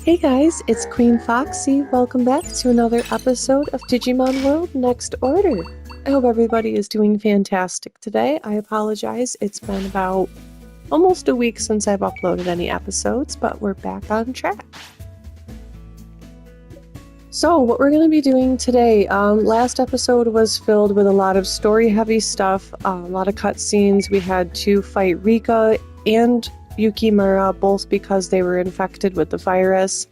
Hey guys, it's Queen Foxy. Welcome back to another episode of Digimon World Next Order. I hope everybody is doing fantastic today. I apologize, it's been about almost a week since I've uploaded any episodes, but we're back on track. So what we're going to be doing today, last episode was filled with a lot of story-heavy stuff, a lot of cutscenes. We had to fight Rika and Yukimura, both because they were infected with the virus.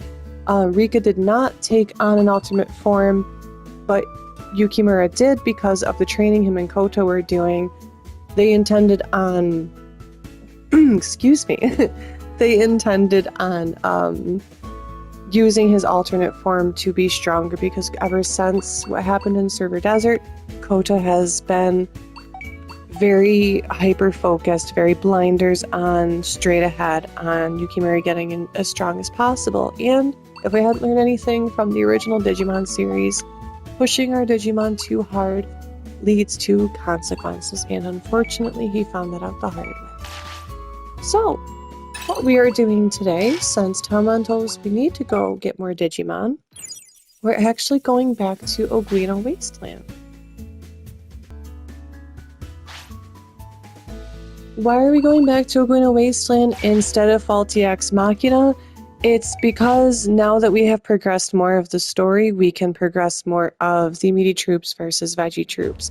Rika did not take on an ultimate form, but Yukimura did because of the training him and Koto were doing. They intended on... excuse me. They intended on using his alternate form to be stronger, because ever since what happened in Server Desert, Koto has been very hyper-focused, very blinders on, straight ahead on Yukimura getting as strong as possible. And if we hadn't learned anything from the original Digimon series, pushing our Digimon too hard leads to consequences, and unfortunately he found that out the hard way. So, what we are doing today, since Tomon told us we need to go get more Digimon, we're actually going back to Ohguino Wasteland. Why are we going back to Ohguino Wasteland instead of Faulty Ex Machina? It's because now that we have progressed more of the story, we can progress more of the meaty troops versus vegitroops.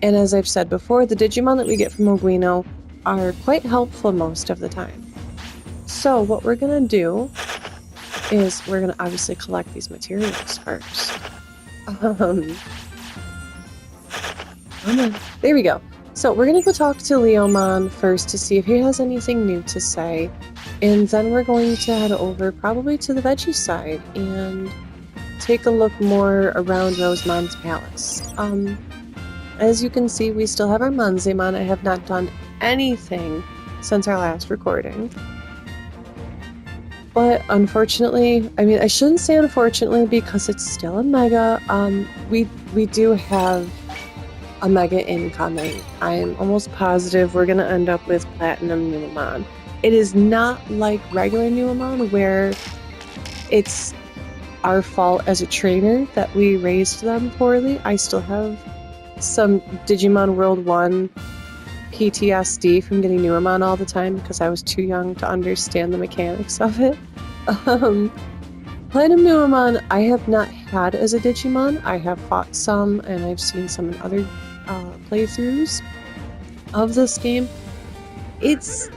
And as I've said before, the Digimon that we get from Ohguino are quite helpful most of the time. So what we're going to do is we're going to obviously collect these materials first. There we go. So we're going to go talk to Leomon first to see if he has anything new to say, and then we're going to head over probably to the veggie side and take a look more around Rosemon's palace. As you can see, we still have our Manzemon. I have not done anything since our last recording. But unfortunately, I mean, I shouldn't say unfortunately because it's still a Mega. We do have a Mega incoming. I'm almost positive we're going to end up with Platinum Numamon. It is not like regular Numamon where it's our fault as a trainer that we raised them poorly. I still have some Digimon World 1 PTSD from getting Numamon all the time because I was too young to understand the mechanics of it. Platinum Numamon I have not had as a Digimon. I have fought some and I've seen some in other playthroughs of this game. It's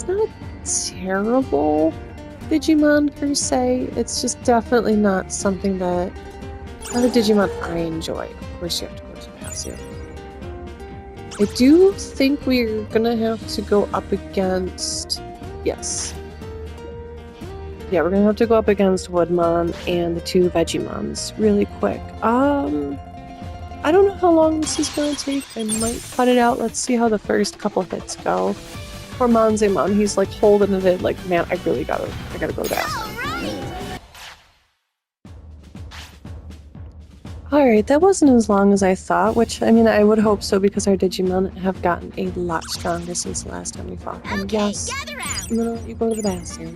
not terrible Digimon per se. It's just definitely not something that a Digimon I enjoy. Of course you have to go to passive. I do think we're gonna have to go up against... Yes. Yeah, we're gonna have to go up against Woodmon and the two Vegimons really quick. I don't know how long this is gonna take. I might cut it out. Let's see how the first couple hits go. Poor Manzemon, he's like holding it in like, man, I gotta go back. Alright, that wasn't as long as I thought, which, I mean, I would hope so because our Digimon have gotten a lot stronger since the last time we fought them. Okay, yes, gather round. I'm gonna let you go to the bathroom.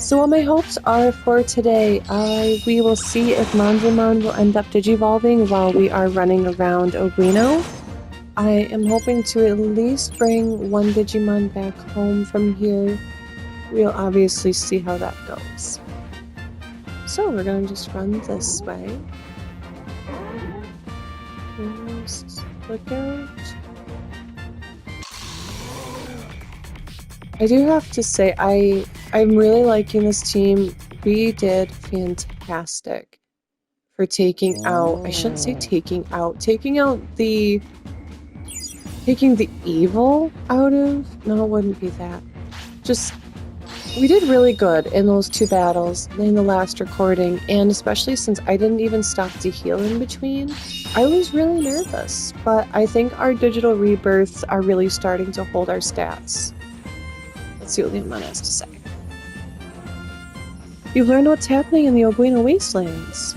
So what my hopes are for today, we will see if Manzemon will end up digivolving while we are running around Ohguino. I am hoping to at least bring one Digimon back home from here. We'll obviously see how that goes. So we're gonna just run this way. Just look out. I do have to say, I'm really liking this team. We did fantastic for taking out, I shouldn't say taking out the evil out of, no, it wouldn't be that. Just, we did really good in those two battles in the last recording, and especially since I didn't even stop to heal in between, I was really nervous, but I think our digital rebirths are really starting to hold our stats. Let's see what Leomon has to say. You've learned what's happening in the Ohguino Wastelands.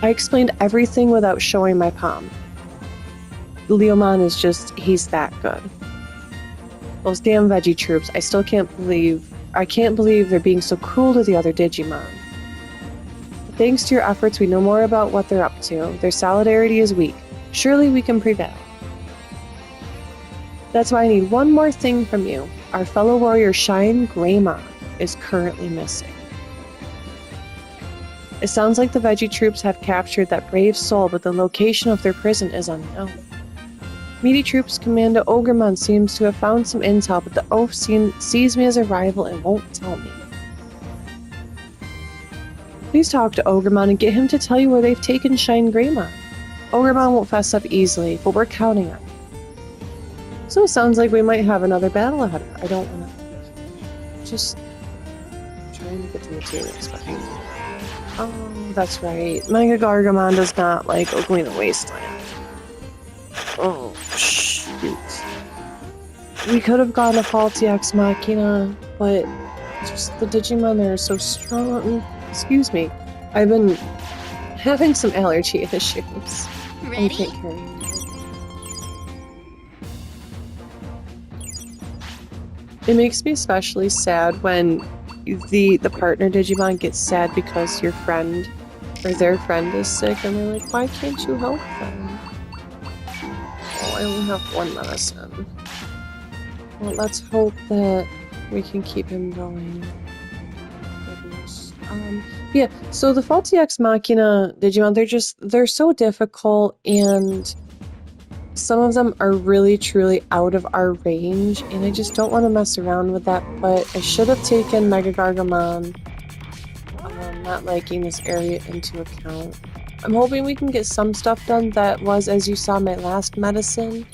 I explained everything without showing my palm. Leomon is just, he's that good. Those damn vegitroops. I can't believe they're being so cruel to the other Digimon. Thanks to your efforts, we know more about what they're up to. Their solidarity is weak. Surely we can prevail. That's why I need one more thing from you. Our fellow warrior Shine Greymon is currently missing. It sounds like the vegitroops have captured that brave soul, but the location of their prison is unknown. Meaty Troops Commander Ohguino seems to have found some intel, but the Oaf sees me as a rival and won't tell me. Please talk to Ohguino and get him to tell you where they've taken Shine Greymon. Ohguino won't fess up easily, but we're counting on it. So it sounds like we might have another battle ahead of us. I don't want to... Just... trying to get the materials behind me. Oh, that's right. Mega Gargamon does not like Ohguino Wasteland. Oh, shoot. We could have gone a faulty Ex Machina, but just the Digimon there are so strong. Excuse me. I've been having some allergy issues. I can't carry it. It makes me especially sad when the partner Digimon gets sad because your friend or their friend is sick and they're like, why can't you help them? Oh, I only have one medicine. Well, let's hope that we can keep him going. Goodness. Yeah, so the faulty Ex Machina Digimon, they're so difficult, and some of them are really truly out of our range, and I just don't want to mess around with that, but I should have taken Mega Gargamon not liking this area into account. I'm hoping we can get some stuff done. That was, as you saw, my last medicine.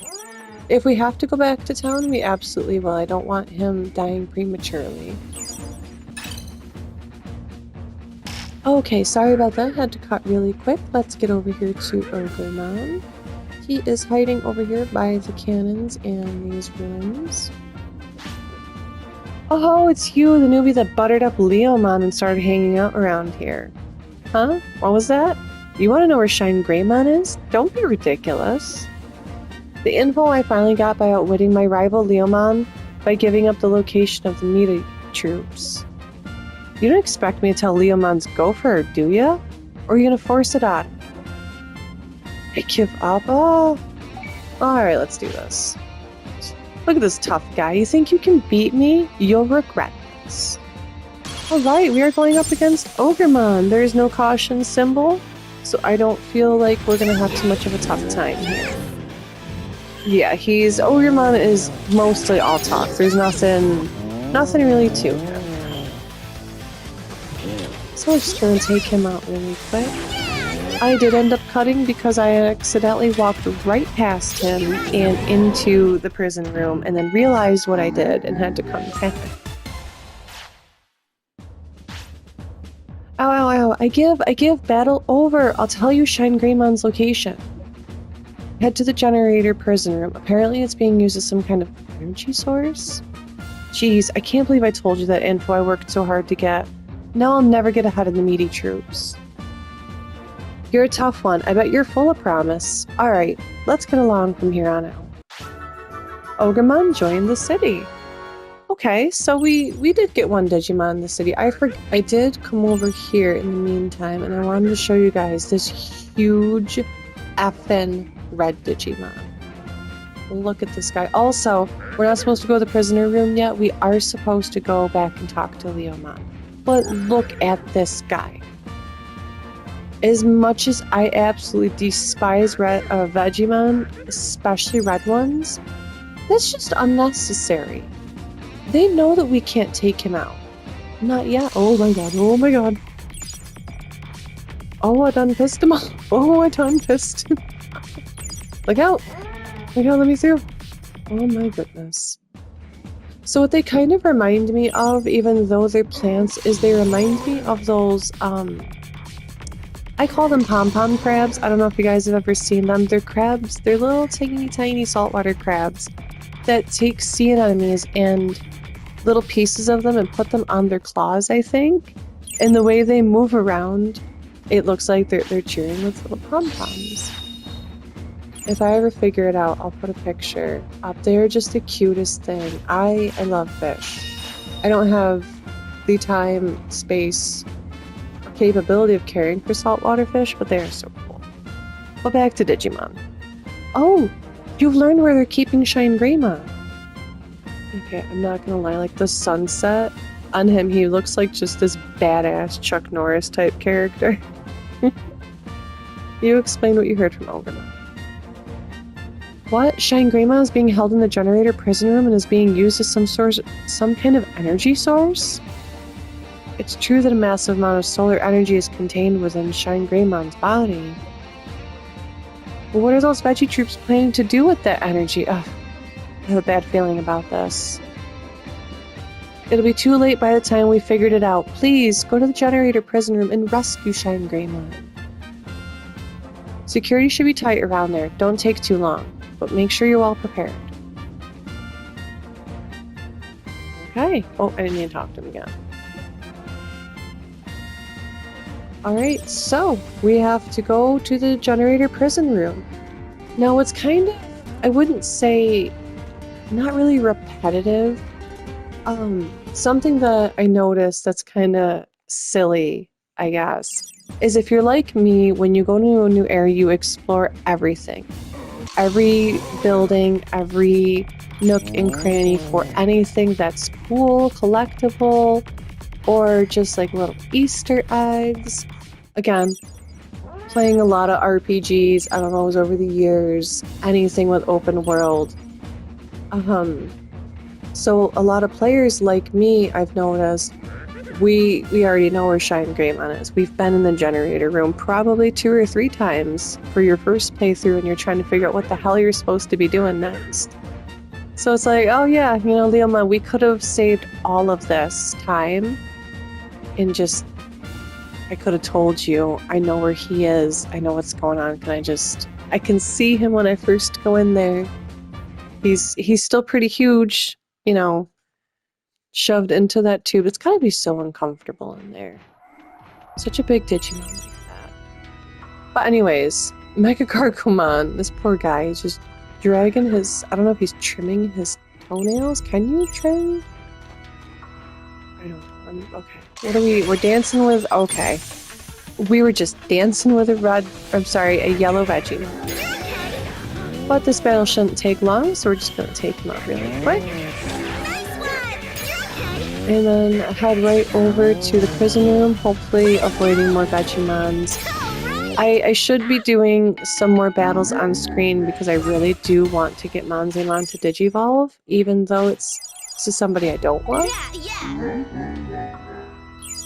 If we have to go back to town, we absolutely will. I don't want him dying prematurely. Okay, sorry about that. Had to cut really quick. Let's get over here to Ohguino. He is hiding over here by the cannons and these rooms. Oh, it's you, the newbie that buttered up Leomon and started hanging out around here. Huh? What was that? You want to know where Shine Greymon is? Don't be ridiculous. The info I finally got by outwitting my rival Leomon by giving up the location of the meaty troops. You don't expect me to tell Leomon's gopher, do ya? Or are you gonna force it on? I give up. Oh. Alright, let's do this. Look at this tough guy. You think you can beat me? You'll regret this. Alright, we are going up against Ohguino. There is no caution symbol, so I don't feel like we're gonna have too much of a tough time here. Yeah, Ohguino is mostly all talk. There's nothing really to him. So we're just gonna take him out really quick. I did end up cutting because I accidentally walked right past him and into the prison room and then realized what I did and had to come back. Ow, ow, ow. I give battle over. I'll tell you Shine Greymon's location. Head to the generator prison room. Apparently it's being used as some kind of energy source. Jeez, I can't believe I told you that info I worked so hard to get. Now I'll never get ahead of the meaty troops. You're a tough one. I bet you're full of promise. Alright, let's get along from here on out. Ohguino joined the city. Okay, so we did get one Digimon in the city. I did come over here in the meantime, and I wanted to show you guys this huge effing red Digimon. Look at this guy. Also, we're not supposed to go to the prisoner room yet. We are supposed to go back and talk to Leomon. But look at this guy. As much as I absolutely despise Vegiemon, especially red ones, that's just unnecessary. They know that we can't take him out. Not yet. Oh my god, oh my god. Oh, I done pissed him off. Oh, I done pissed him. Look out. Look out, let me through. Oh my goodness. So what they kind of remind me of, even though they're plants, is they remind me of those, I call them pom-pom crabs. I don't know if you guys have ever seen them. They're crabs. They're little tiny saltwater crabs that take sea anemones and little pieces of them and put them on their claws, I think. And the way they move around, it looks like they're cheering with little pom-poms. If I ever figure it out, I'll put a picture up there. Just the cutest thing. I love fish. I don't have the time, space, or capability of caring for saltwater fish, but they are so cool. But back to Digimon. Oh, you've learned where they're keeping Shine Greymon. Okay, I'm not gonna lie, like the sunset on him, he looks like just this badass Chuck Norris type character. You explained what you heard from Ohguino. What? Shine Greymon is being held in the generator prison room and is being used as some kind of energy source? It's true that a massive amount of solar energy is contained within Shine Greymon's body. But what are those vegitroops planning to do with that energy? Ugh, I have a bad feeling about this. It'll be too late by the time we figured it out. Please, go to the generator prison room and rescue Shine Greymon. Security should be tight around there. Don't take too long, but make sure you're well prepared. Okay. Oh, I didn't need to talk to him again. Alright, so we have to go to the generator prison room. Now it's kind of, I wouldn't say, not really repetitive. Something that I noticed that's kind of silly, I guess, is if you're like me, when you go to a new area, you explore everything. Every building, every nook and cranny for anything that's cool, collectible, or just like little Easter eggs. Again, playing a lot of RPGs, MMOs over the years, anything with open world. So a lot of players like me, I've noticed, we already know where Shine Greymon is. We've been in the generator room probably 2 or 3 times for your first playthrough and you're trying to figure out what the hell you're supposed to be doing next. So it's like, oh yeah, you know, Leoma, we could have saved all of this time and just, I could have told you, I know where he is, I know what's going on, I can see him when I first go in there. He's still pretty huge, you know, shoved into that tube. It's gotta be so uncomfortable in there. Such a big Digimon like that. But anyways, Mega Gargomon, this poor guy, is just dragging his, I don't know if he's trimming his toenails. Can you trim? I don't know. Okay. We're dancing with, okay. We were just dancing with a yellow veggie. But this battle shouldn't take long, so we're just gonna take him out really quick. And then head right over to the prison room, hopefully avoiding more Vegimons. I should be doing some more battles on screen because I really do want to get Monzaemon to Digivolve, even though this is somebody I don't want.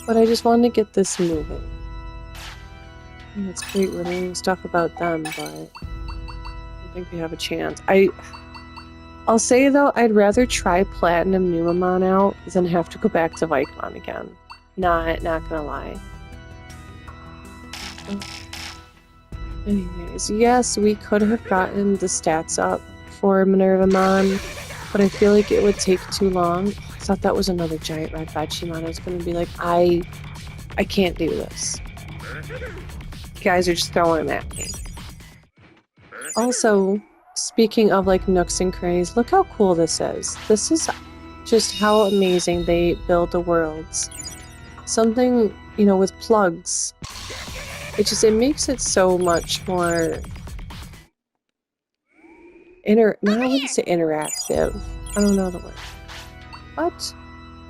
But I just wanted to get this moving. And it's great learning stuff about them, but I don't think we have a chance. I'll say though, I'd rather try Platinum Numamon out than have to go back to Vikemon again. Not gonna lie. Anyways, yes, we could have gotten the stats up for Minervamon, but I feel like it would take too long. I thought that was another giant red Vegimon. I was gonna be like, I can't do this. You guys are just throwing them at me. Also, speaking of like nooks and crannies, look how cool this is. This is just how amazing they build the worlds. Something, you know, with plugs. It makes it so much more I wouldn't say interactive. I don't know the word. But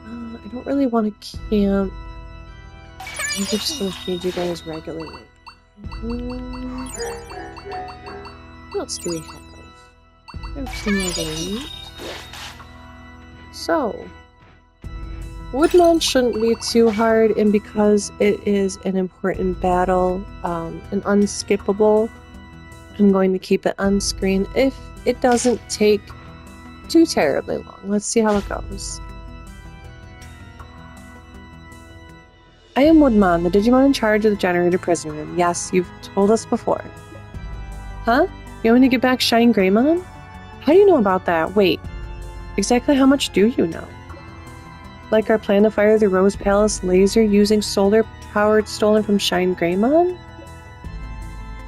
I don't really want to camp. I'm just gonna feed you guys regularly. What else do we have? So, Woodmon shouldn't be too hard, and because it is an important battle, and unskippable, I'm going to keep it on screen if it doesn't take too terribly long. Let's see how it goes. I am Woodmon, the Digimon in charge of the generator prison room. Yes, you've told us before. Huh? You want me to get back Shine Greymon? How do you know about that? Wait, exactly how much do you know? Like our plan to fire the Rose Palace laser using solar power stolen from Shine Greymon?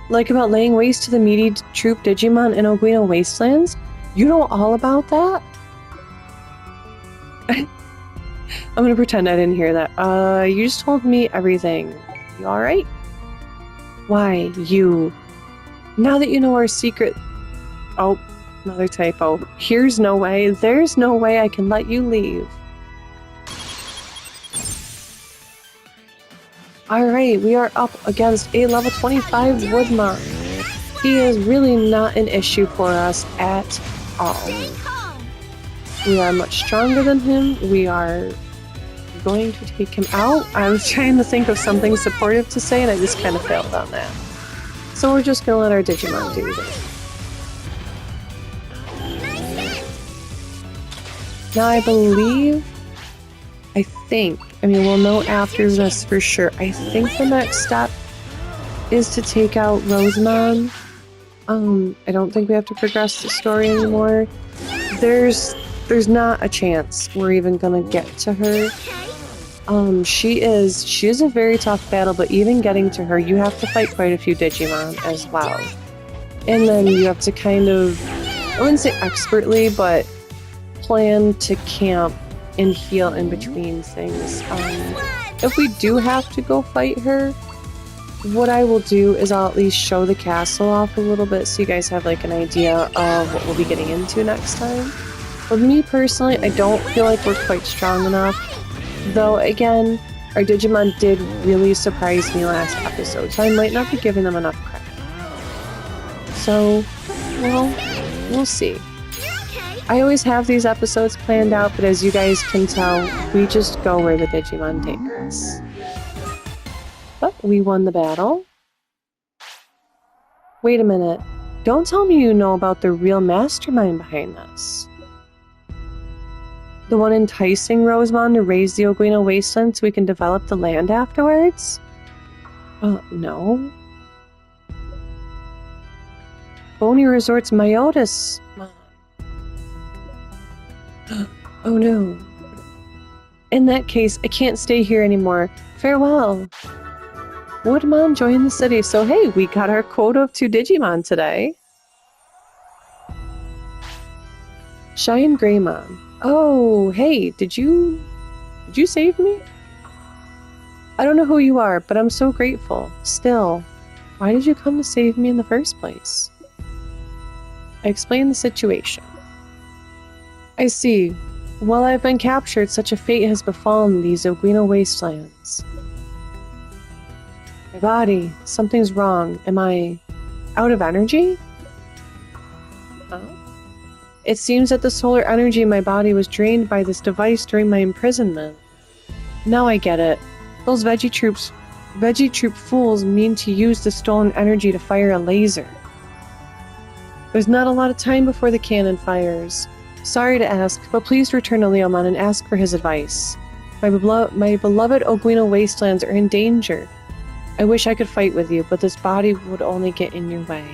Like about laying waste to the meaty troop Digimon in Ohguino Wastelands? You know all about that? I'm gonna pretend I didn't hear that. You just told me everything. You alright? Why, you... Now that you know our secret... Oh, another typo. Here's no way. There's no way I can let you leave. Alright, we are up against a level 25 Woodmon. He is really not an issue for us at all. We are much stronger than him. We are going to take him out. I was trying to think of something supportive to say and I just kind of failed on that. So we're just gonna let our Digimon do this. Now I think, we'll know after this for sure. I think the next step is to take out Rosemon. I don't think we have to progress the story anymore. There's not a chance we're even gonna get to her. She is a very tough battle, but even getting to her, you have to fight quite a few Digimon as well. And then you have to kind of, I wouldn't say expertly, but plan to camp and heal in between things. If we do have to go fight her, what I will do is I'll at least show the castle off a little bit so you guys have like an idea of what we'll be getting into next time. But me personally, I don't feel like we're quite strong enough. Though again, our Digimon did really surprise me last episode, so I might not be giving them enough credit. So, well, we'll see. I always have these episodes planned out, but as you guys can tell, we just go where the Digimon take us. But we won the battle. Wait a minute. Don't tell me you know about the real mastermind behind this. The one enticing Rosemon to raise the Ohguino Wasteland so we can develop the land afterwards? No. Boney Resort's Myotis. Oh no. In that case, I can't stay here anymore. Farewell. Woodmon joined the city, so hey, we got our quota of 2 Digimon today. Cheyenne Greymon. Oh, hey, did you save me? I don't know who you are, but I'm so grateful. Still, why did you come to save me in the first place? I explained the situation. I see. While I've been captured, such a fate has befallen these Ohguino Wastelands. My body, something's wrong. Am I out of energy? Huh? It seems that the solar energy in my body was drained by this device during my imprisonment. Now I get it. Those vegitroop fools mean to use the stolen energy to fire a laser. There's not a lot of time before the cannon fires. Sorry to ask, but please return to Leomon and ask for his advice. My beloved Ohguino Wastelands are in danger. I wish I could fight with you, but this body would only get in your way.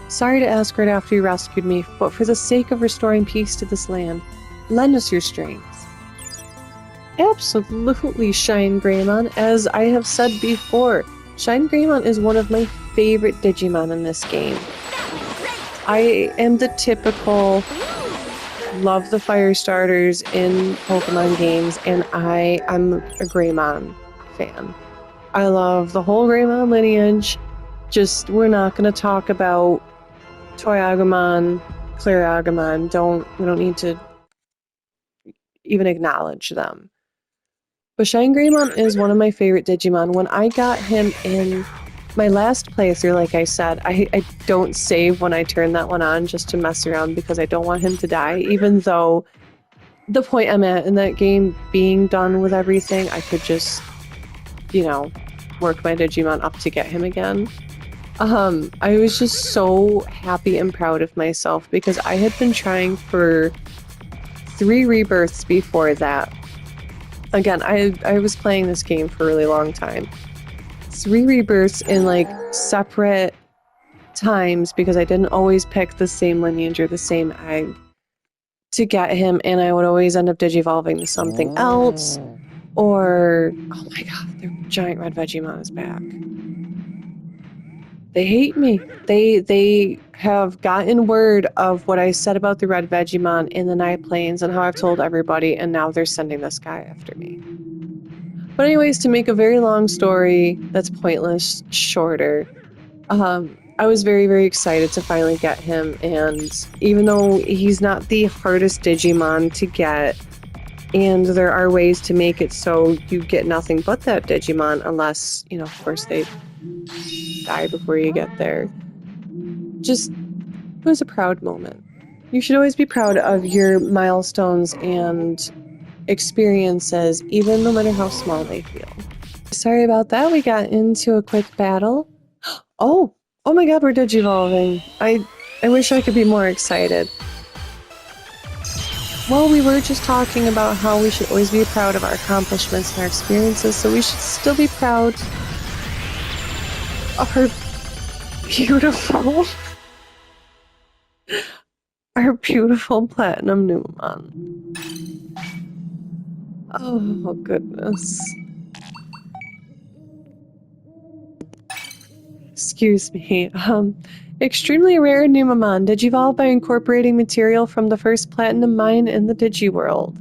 Sorry to ask right after you rescued me, but for the sake of restoring peace to this land, lend us your strength. Absolutely, Cheyenne Greymon. As I have said before, Cheyenne Greymon is one of my favorite Digimon in this game. I am the typical love the fire starters in Pokemon games, and I'm a Greymon fan. I love the whole Greymon lineage. Just, we're not going to talk about Toy-Agumon, Clear-Agumon. We don't need to even acknowledge them. But Cheyenne Greymon is one of my favorite Digimon. When I got him in my last playthrough, like I said, I don't save when I turn that one on just to mess around because I don't want him to die, even though the point I'm at in that game being done with everything, I could just, work my Digimon up to get him again. I was just so happy and proud of myself because I had been trying for 3 rebirths before that. Again, I was playing this game for a really long time. 3 rebirths in separate times because I didn't always pick the same lineage or the same egg to get him, and I would always end up digivolving to something else, or oh my god, the giant red Vegemon is back. They hate me. They have gotten word of what I said about the red Vegiemon in the Night Plains and how I've told everybody, and now they're sending this guy after me. But anyways, to make a very long story that's pointless shorter, I was very, very excited to finally get him, and even though he's not the hardest Digimon to get, and there are ways to make it so you get nothing but that Digimon, unless, you know, of course, they die before you get there. Just, it was a proud moment. You should always be proud of your milestones and experiences, even no matter how small they feel. Sorry about that, we got into a quick battle. Oh my god, we're digivolving. I wish I could be more excited. Well, we were just talking about how we should always be proud of our accomplishments and our experiences, so we should still be proud of our beautiful platinum Numemon. Oh, goodness. Excuse me. Extremely rare Numemon, digivolved by incorporating material from the first platinum mine in the Digiworld.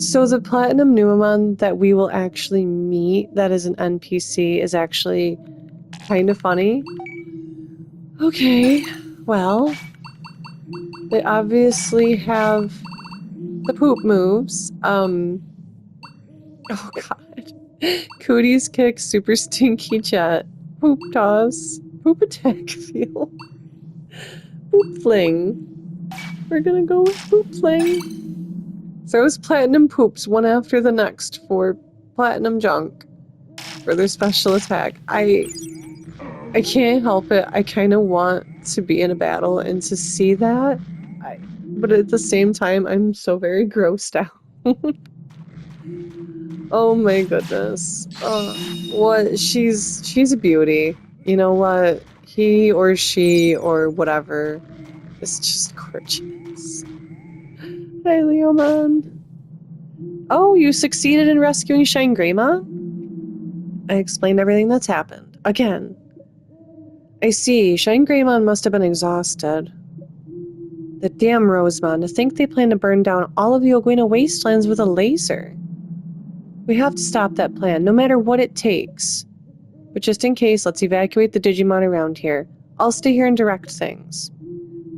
So the platinum Numemon that we will actually meet, that is an NPC, is actually kind of funny. Okay, well, they obviously have the poop moves. Oh god. Cooties kick, super stinky jet, poop toss, poop attack feel, poop fling. We're gonna go with poop fling. Throws platinum poops one after the next for platinum junk for their special attack. I can't help it. I kind of want to be in a battle and to see that. But at the same time, I'm so very grossed out. Oh my goodness. What? She's a beauty. You know what? He or she or whatever is just gorgeous. Hi, Leomon. Oh, you succeeded in rescuing Shine Greymon? I explained everything that's happened. Again. I see. Shine Greymon must have been exhausted. The damn Rosemon. To think they plan to burn down all of the Ohguino Wastelands with a laser. We have to stop that plan, no matter what it takes. But just in case, let's evacuate the Digimon around here. I'll stay here and direct things.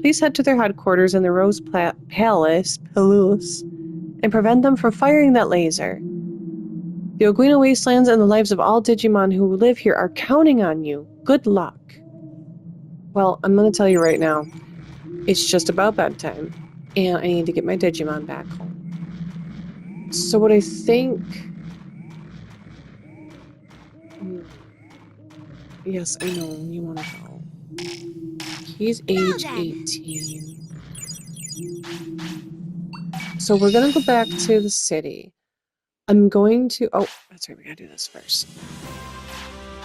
Please head to their headquarters in the Rose Palace, and prevent them from firing that laser. The Ohguino Wastelands and the lives of all Digimon who live here are counting on you. Good luck. Well, I'm gonna tell you right now, it's just about bedtime, and I need to get my Digimon back home. So what I think... Yes, I know, you want to go. He's age 18. So we're gonna go back to the city. I'm going to... Oh, that's right, we gotta do this first.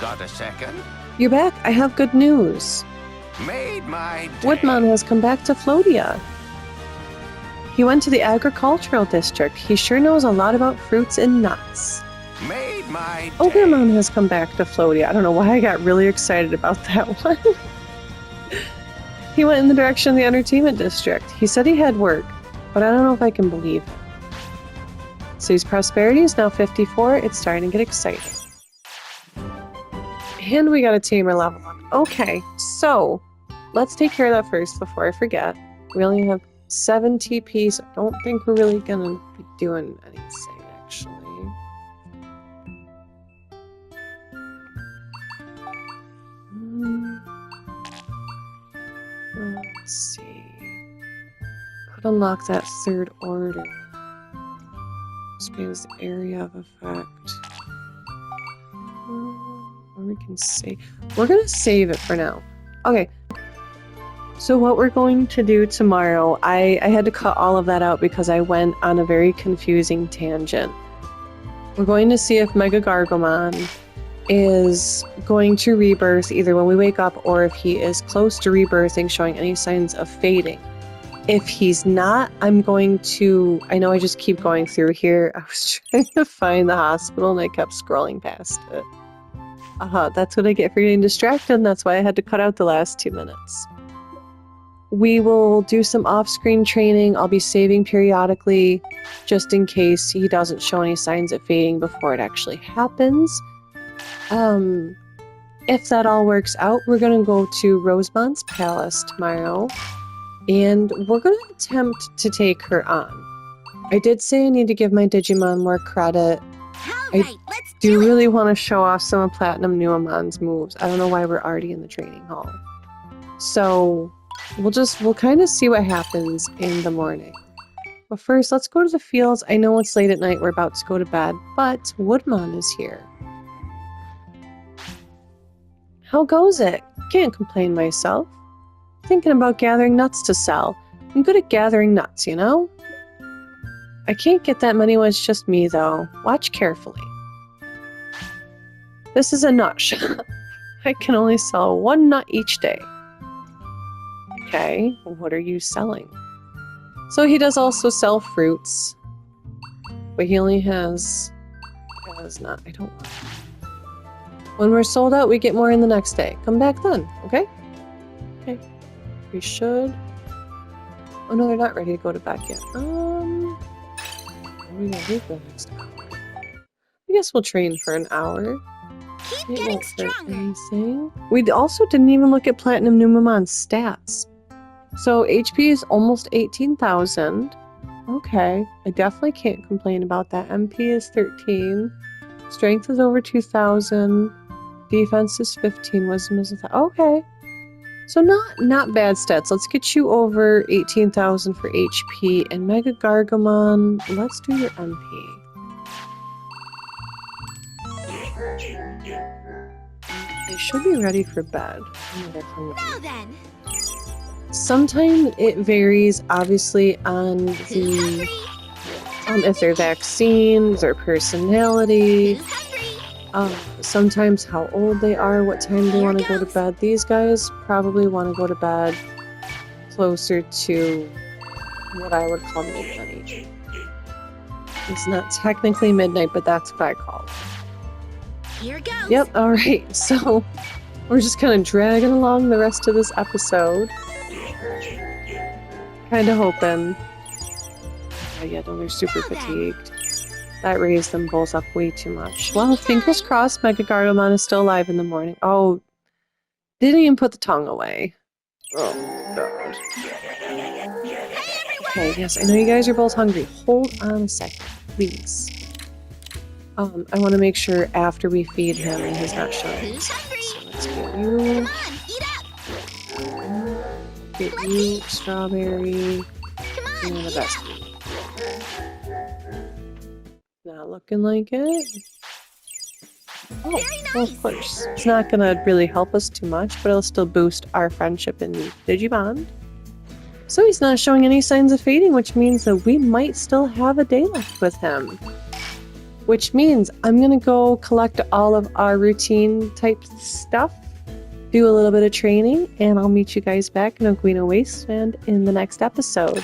Got a second? You're back. I have good news. Made my day. Woodmon has come back to Flodia. He went to the agricultural district. He sure knows a lot about fruits and nuts. Made my day. Ogremon has come back to Flodia. I don't know why I got really excited about that one. He went in the direction of the entertainment district. He said he had work, but I don't know if I can believe him. City's prosperity is now 54. It's starting to get exciting. And we got a tamer level up. Okay, so let's take care of that first before I forget. We only have 7 TP, so I don't think we're really gonna be doing anything, actually. Let's see. Could unlock that third order. Expands the area of effect. Or we can save. We're gonna save it for now. Okay. So what we're going to do tomorrow, I had to cut all of that out because I went on a very confusing tangent. We're going to see if Mega Gargomon is going to rebirth either when we wake up or if he is close to rebirthing, showing any signs of fading. If he's not, I'm going to... I know I just keep going through here. I was trying to find the hospital and I kept scrolling past it. That's what I get for getting distracted, and that's why I had to cut out the last 2 minutes. We will do some off-screen training. I'll be saving periodically, just in case he doesn't show any signs of fading before it actually happens. If that all works out, we're going to go to Rosemond's Palace tomorrow, and we're going to attempt to take her on. I did say I need to give my Digimon more credit. I do really want to show off some of Platinum Nuamon's moves. I don't know why we're already in the training hall. So we'll kind of see what happens in the morning. But first, let's go to the fields. I know it's late at night, we're about to go to bed, but Woodmon is here. How goes it? Can't complain myself. Thinking about gathering nuts to sell. I'm good at gathering nuts, you know? I can't get that many when it's just me, though. Watch carefully. This is a nut shop. I can only sell 1 nut each day. Okay, what are you selling? So he does also sell fruits, but he only has not. I don't want it. When we're sold out, we get more in the next day. Come back then, okay? Okay. We should. Oh no, they're not ready to go to bed yet. What are we gonna do for the next hour? I guess we'll train for an hour. Keep getting stronger. Anything. We also didn't even look at Platinum Numamon's stats. So HP is almost 18,000. Okay, I definitely can't complain about that. MP is 13. Strength is over 2,000. Defense is 15. Wisdom is 1,000. Okay. So not bad stats. Let's get you over 18,000 for HP. And Mega Gargomon, let's do your MP. They should be ready for bed. Now then. Sometimes it varies, obviously, on the if they're vaccines or personality. Sometimes how old they are, what time they want to go to bed. These guys probably want to go to bed closer to what I would call midnight. It's not technically midnight, but that's what I call it. Here goes. Yep, alright, so we're just kind of dragging along the rest of this episode. Kind of hoping. Oh yeah, no, they're super fatigued. That raised them both up way too much. Well, fingers crossed Mega Gargomon is still alive in the morning. Oh, didn't even put the tongue away. Oh, God. Okay, yes, I know you guys are both hungry. Hold on a second, please. I want to make sure after we feed him he's not showing. So let's get you. Get you, strawberry, and the best. Not looking like it. Oh, Nice. well, of course. It's not gonna really help us too much, but it'll still boost our friendship in Digimon. So he's not showing any signs of fading, which means that we might still have a day left with him. Which means I'm gonna go collect all of our routine type stuff, do a little bit of training, and I'll meet you guys back in Ohguino Wasteland in the next episode.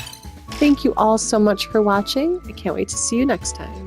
Thank you all so much for watching. I can't wait to see you next time.